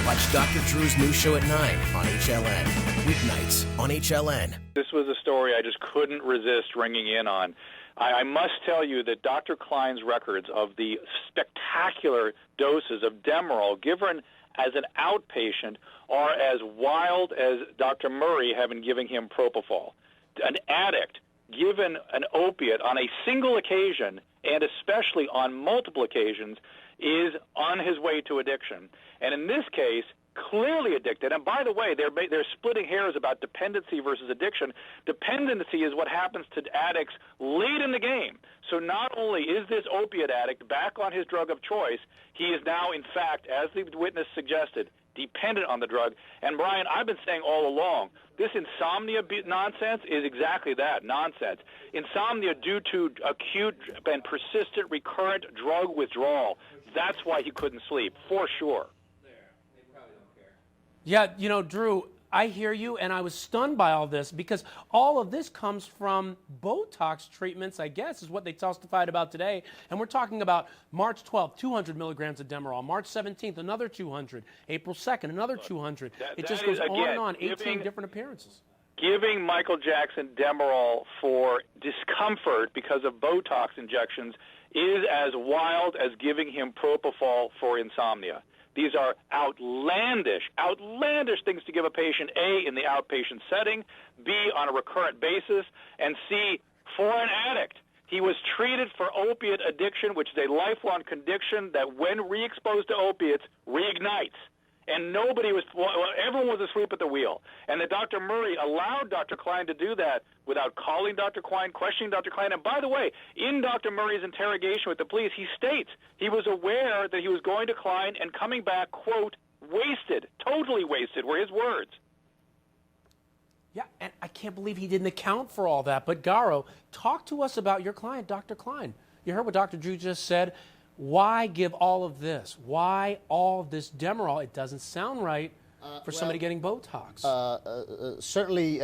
Watch Dr. Drew's new show at 9 on HLN. Weeknights on HLN. This was a story I just couldn't resist ringing in on. I must tell you that Dr. Klein's records of the spectacular doses of Demerol given as an outpatient are as wild as Dr. Murray having given him propofol. An addict given an opiate on a single occasion, and especially on multiple occasions, is on his way to addiction. And in this case, clearly addicted. And by the way, they're splitting hairs about dependency versus addiction. Dependency is what happens to addicts late in the game. So not only is this opiate addict back on his drug of choice, he is now, in fact, as the witness suggested, dependent on the drug. And, Brian, I've been saying all along, this insomnia nonsense is exactly that, nonsense. Insomnia due to acute and persistent recurrent drug withdrawal. That's why he couldn't sleep, for sure. Yeah, you know, Drew, I hear you, and I was stunned by all this because all of this comes from Botox treatments, I guess, is what they testified about today. And we're talking about March 12th, 200 milligrams of Demerol. March 17th, another 200. April 2nd, another 200. It just goes on and on, 18 different appearances. Giving Michael Jackson Demerol for discomfort because of Botox injections is as wild as giving him propofol for insomnia. These are outlandish things to give a patient, A, in the outpatient setting, B, on a recurrent basis, and C, for an addict. He was treated for opiate addiction, which is a lifelong condition that when re-exposed to opiates, reignites. And everyone was asleep at the wheel. And that Dr. Murray allowed Dr. Klein to do that without calling Dr. Klein, questioning Dr. Klein. And by the way, in Dr. Murray's interrogation with the police, he states he was aware that he was going to Klein and coming back, quote, wasted, totally wasted, were his words. Yeah, and I can't believe he didn't account for all that. But, Garo, talk to us about your client, Dr. Klein. You heard what Dr. Drew just said. Why give all of this? Why all this Demerol? It doesn't sound right for somebody getting Botox. Certainly,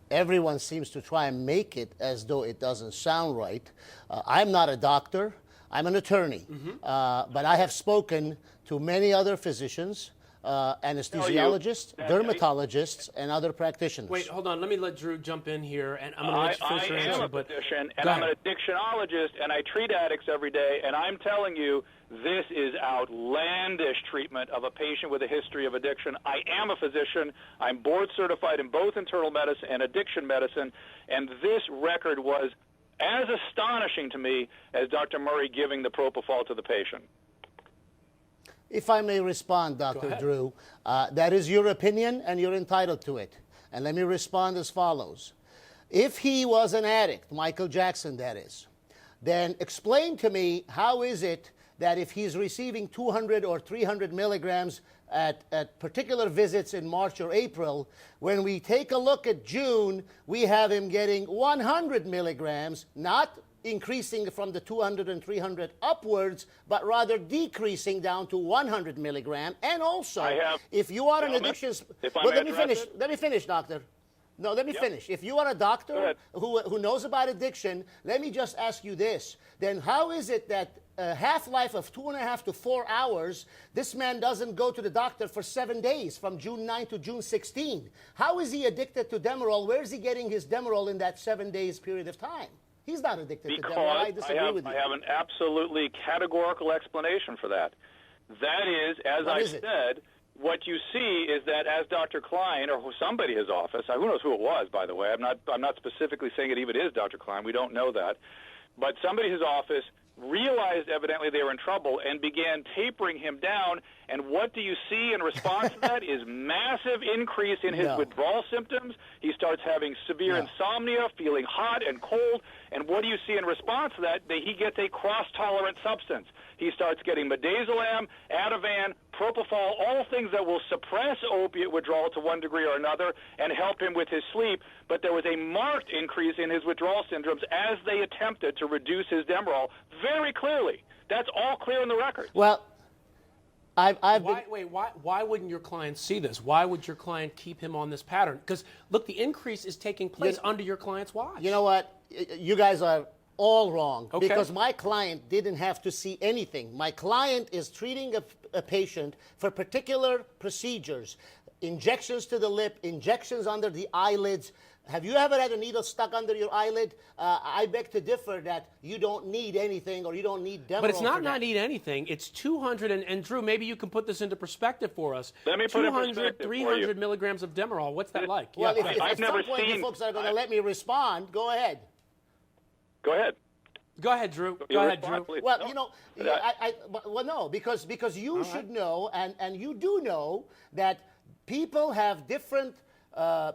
everyone seems to try and make it as though it doesn't sound right. I'm not a doctor. I'm an attorney. But I have spoken to many other physicians, anesthesiologists, dermatologists, and other practitioners. Wait, hold on. Let me let Drew jump in here, and I'm going to let you finish your answer. I am a physician, and I'm an addictionologist, and I treat addicts every day, and I'm telling you, this is outlandish treatment of a patient with a history of addiction. I am a physician. I'm board certified in both internal medicine and addiction medicine, and this record was as astonishing to me as Dr. Murray giving the propofol to the patient. If I may respond, Dr. Drew, that is your opinion, and you're entitled to it. And let me respond as follows. If he was an addict, Michael Jackson, that is, then explain to me how is it that if he's receiving 200 or 300 milligrams at particular visits in March or April, when we take a look at June, we have him getting 100 milligrams, not increasing from the 200 and 300 upwards, but rather decreasing down to 100 milligram. And also, if you are an addiction... let me finish, doctor. No, let me finish. If you are a doctor who knows about addiction, let me just ask you this. Then how is it that a half-life of 2.5 to 4 hours, this man doesn't go to the doctor for 7 days, from June 9 to June 16? How is he addicted to Demerol? Where is he getting his Demerol in that 7 days period of time? He's not addicted to Demerol. I disagree with you. I have an absolutely categorical explanation for that. That is, as I said, what you see is that as Dr. Klein, or somebody in his office, who knows who it was, by the way, I'm not specifically saying it even is Dr. Klein, we don't know that, but somebody in his office realized evidently they were in trouble and began tapering him down. And what do you see in response to that is massive increase in his withdrawal symptoms. He starts having severe insomnia, feeling hot and cold. And what do you see in response to that? He gets a cross-tolerant substance. He starts getting midazolam, Ativan, propofol, all things that will suppress opiate withdrawal to one degree or another and help him with his sleep. But there was a marked increase in his withdrawal syndromes as they attempted to reduce his Demerol very clearly. That's all clear in the record. Well, why wouldn't your client see this? Why would your client keep him on this pattern? Because, look, the increase is taking place under your client's watch. You know what? You guys are All wrong. Okay. Because my client didn't have to see anything. My client is treating a patient for particular procedures, injections to the lip, injections under the eyelids. Have you ever had a needle stuck under your eyelid? I beg to differ that you don't need anything or you don't need Demerol. But it's not for that. need anything. It's 200, and Drew, maybe you can put this into perspective for us. Let me put it in 200, perspective 300 milligrams of Demerol. What's that like? Well, Yeah, if I've at never some point you seen- folks are going to let me respond, go ahead. Go ahead. Go ahead, Drew. You Go ahead, respond, Drew. please. Well, No. you know, I- well, no, because you should know, and you do know that people have different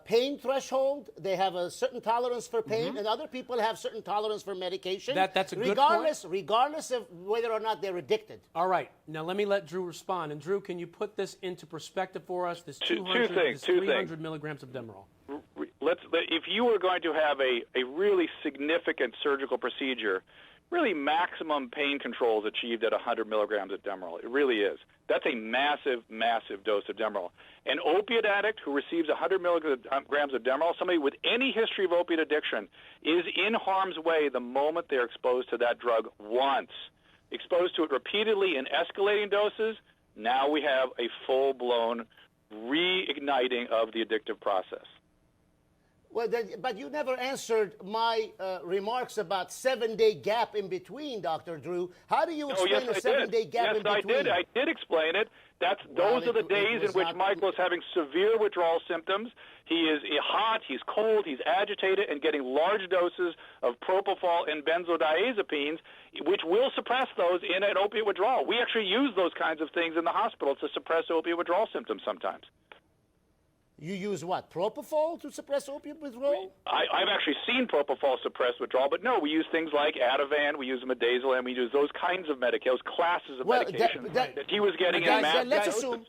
pain threshold. They have a certain tolerance for pain, and other people have certain tolerance for medication. That's a good regardless of whether or not they're addicted. All right. Now let me let Drew respond. And Drew, can you put this into perspective for us? This Two 200, things, this two 300 things. milligrams of Demerol. If you were going to have a really significant surgical procedure, really maximum pain control is achieved at 100 milligrams of Demerol. It really is. That's a massive, massive dose of Demerol. An opiate addict who receives 100 milligrams of Demerol, somebody with any history of opiate addiction, is in harm's way the moment they're exposed to that drug once. Exposed to it repeatedly in escalating doses, now we have a full-blown reigniting of the addictive process. Well, but you never answered my remarks about 7-day gap in between, Dr. Drew. How do you explain a 7-day gap in between? Yes, I did explain it. Those are the days in which Michael is having severe withdrawal symptoms. He is hot, he's cold, he's agitated, and getting large doses of propofol and benzodiazepines, which will suppress those in an opiate withdrawal. We actually use those kinds of things in the hospital to suppress opiate withdrawal symptoms sometimes. You use what? Propofol to suppress opiate withdrawal? I've actually seen propofol suppress withdrawal, but no, we use things like Ativan, we use midazolam, we use those kinds of medications, classes of medications that he was getting in mass let's doses. assume